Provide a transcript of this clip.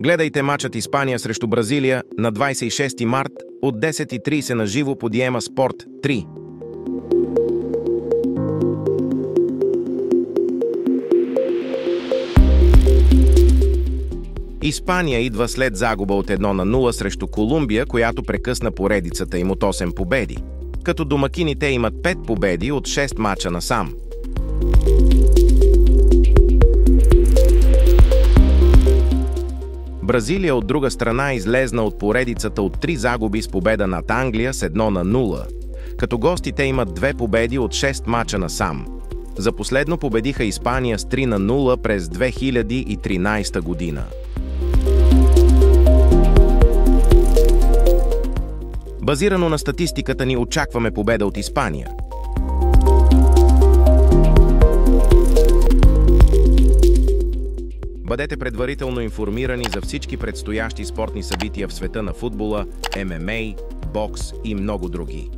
Гледайте мачът Испания срещу Бразилия на 26 март от 10:30 на живо по Диема Спорт 3. Испания идва след загуба от 1-0 срещу Колумбия, която прекъсна поредицата им от 8 победи, като домакините имат 5 победи от 6 мача насам. Бразилия от друга страна излезна от поредицата от 3 загуби с победа над Англия с 1-0, като гостите имат 2 победи от 6 мача насам. За последно победиха Испания с 3-0 през 2013 година. Базирано на статистиката ни очакваме победа от Испания. Бъдете предварително информирани за всички предстоящи спортни събития в света на футбола, ММА, бокс и много други.